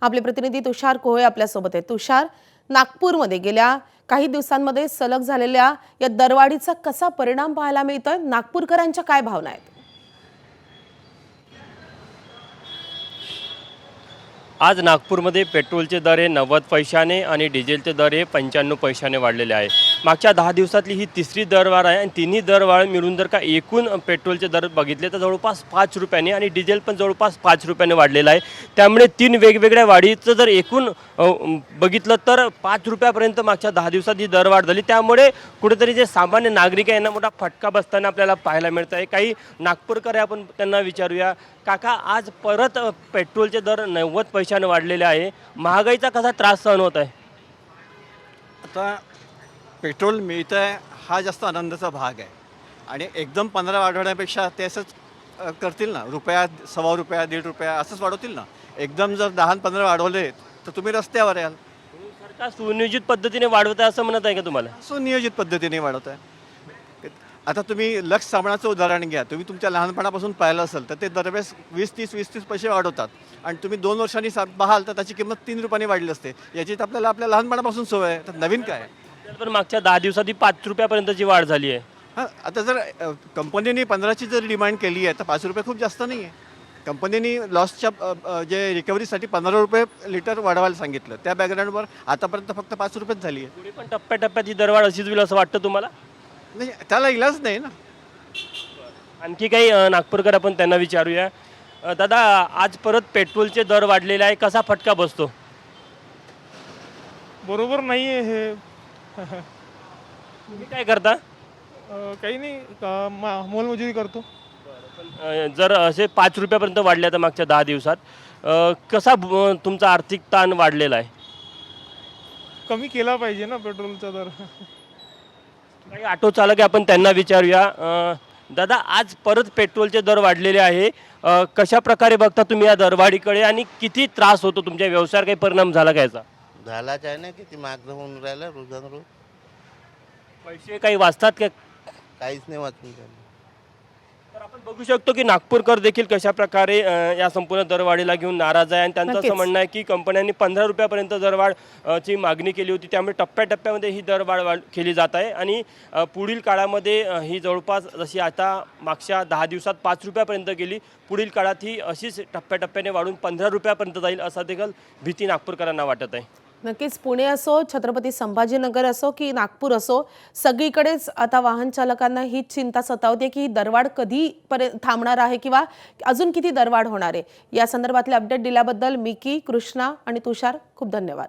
आपले प्रतिनिधी तुषार कोहळे आपल्यासोबत आहेत। तुषार, नागपूरमध्ये गेल्या काही दिवसांमध्ये सलग झालेल्या या दरवाढीचा कसा परिणाम पाहायला मिळतोय? नागपूरकरांच्या काय भावना आहेत? आज नागपूरमध्ये पेट्रोलचे दर हे 90 पैशाने आणि डिझेलचे दर हे 95 पैशाने वाढलेले आहे। मागच्या 10 दिवसातली ही तिसरी दरवाढ आहे आणि तिन्ही दरवाढ मिळून जर का एकूण पेट्रोलचे दर बघितले तर जवळपास 5 रुपयाने आणि डिझेल पण जवळपास 5 रुपयाने वाढलेला आहे। त्यामुळे तीन वेगवेगळ्या वाढीचं जर एकूण बघितलं तर 5 रुपयापर्यंत मागच्या 10 दिवसात ही दरवाढ झाली। त्यामुळे कुठेतरी जे सामान्य नागरिक आहे यांना मोठा फटका बसताना आपल्याला पाहायला मिळत आहे। काही नागपूरकर आपण त्यांना विचारूया, काका आज परत पेट्रोलचे दर 90 पैशाने वाढलेले आहे, महागाईचा कसा त्रास सहन होत आहे? आता पेट्रोल मिळतं आहे हा जास्त आनंदाचा भाग आहे आणि एकदम 15 वाढवण्यापेक्षा ते असंच करतील ना, रुपया, सव्वा रुपया, ₹1.5 असंच वाढवतील ना। एकदम जर 10 आणि 15 वाढवले तर तुम्ही रस्त्यावर याल। सरकार सुनियोजित पद्धतीने वाढवत आहे असं म्हणत आहे का तुम्हाला? सुनियोजित पद्धतीने वाढवत आहे। आता तुम्ही लक्ष साबणाचं उदाहरण घ्या, तुम्ही तुमच्या लहानपणापासून पाहिलं असेल तर ते दरवेळेस 20-30 पैसे वाढवतात आणि तुम्ही 2 वर्षांनी पाहाल तर त्याची किंमत 3 रुपयांनी वाढली असते। याची तर आपल्याला आपल्या लहानपणापासून सवय आहे, तर नवीन काय? पण मागच्या 10 दिवसात ही 5 रुपयापर्यंतची वाढ झाली आहे। हां, आता जर कंपनीने 15ची जर डिमांड केली आहे तर ₹5 खूप जास्त नाही आहे। कंपनीने लॉसच्या जे रिकव्हरीसाठी ₹15 लिटर वाढवायला सांगितलं, त्या बॅकग्राऊंडवर आतापर्यंत फक्त ₹5 झाली आहे। पुढे पण टप्प्याटप्प्यात ही दरवाढ अशीच होईल असं वाटतं तुम्हाला? नाही, त्याला इलाज नाही ना। आणखी काही नागपूरकर आपण त्यांना विचारूया। दादा, आज परत पेट्रोलचे दर वाढलेले आहे, कसा फटका बसतो? बरोबर नाही आहे हे. तुम्ही काय करता? काही नाही, मोलमजुरी करतो. जर असे 5 रुपयापर्यंत वाढले तर मागच्या 10 दिवसात कसा तुमचा आर्थिक ताण वाढलेला आहे? कमी केला पाहिजे ना पेट्रोलचा दर. काही ऑटो चालक आहे आपण त्यांना विचारूया। दादा, आज परत पेट्रोलचे दर वाढलेले आहे, कशा प्रकारे बघता तुम्ही या दरवाढीकडे आणि किती त्रास होतो, तुमच्या व्यवसायावर काही परिणाम झाला का याचा? झालाच आहे ना, किती महाग होऊन राहिलं रोजानं रोज. पैसे काही वाचतात का? काहीच नाही वाचून राहिलं. तर आपण बघू शकतो की नागपूरकर देखील कशा प्रकारे या संपूर्ण दरवाढीला घेऊन नाराज आहे आणि त्यांचं नक्कीच. असं म्हणणं आहे की कंपन्यांनी 15 रुपयापर्यंत दरवाढ ची मागणी केली होती, त्यामुळे टप्प्याटप्प्यामध्ये ही दरवाढ केली जात आहे आणि पुढील काळामध्ये ही जवळपास जशी आता मागच्या 10 दिवसात 5 रुपयापर्यंत गेली, पुढील काळात ही अशीच टप्प्याटप्प्याने वाढून 15 रुपयापर्यंत जाईल असा देखील भीती नागपूरकरांना वाटत आहे। नक्कीच पुणे असो, छत्रपती संभाजीनगर असो की नागपूर असो, सगळीकडेच आता वाहन चालकांना ही चिंता सतावते की ही दरवाढ कधी थांबणार आहे किंवा अजून किती दरवाढ होणार आहे। या संदर्भातले अपडेट दिल्याबद्दल मिकी, कृष्णा आणि तुषार खूप धन्यवाद।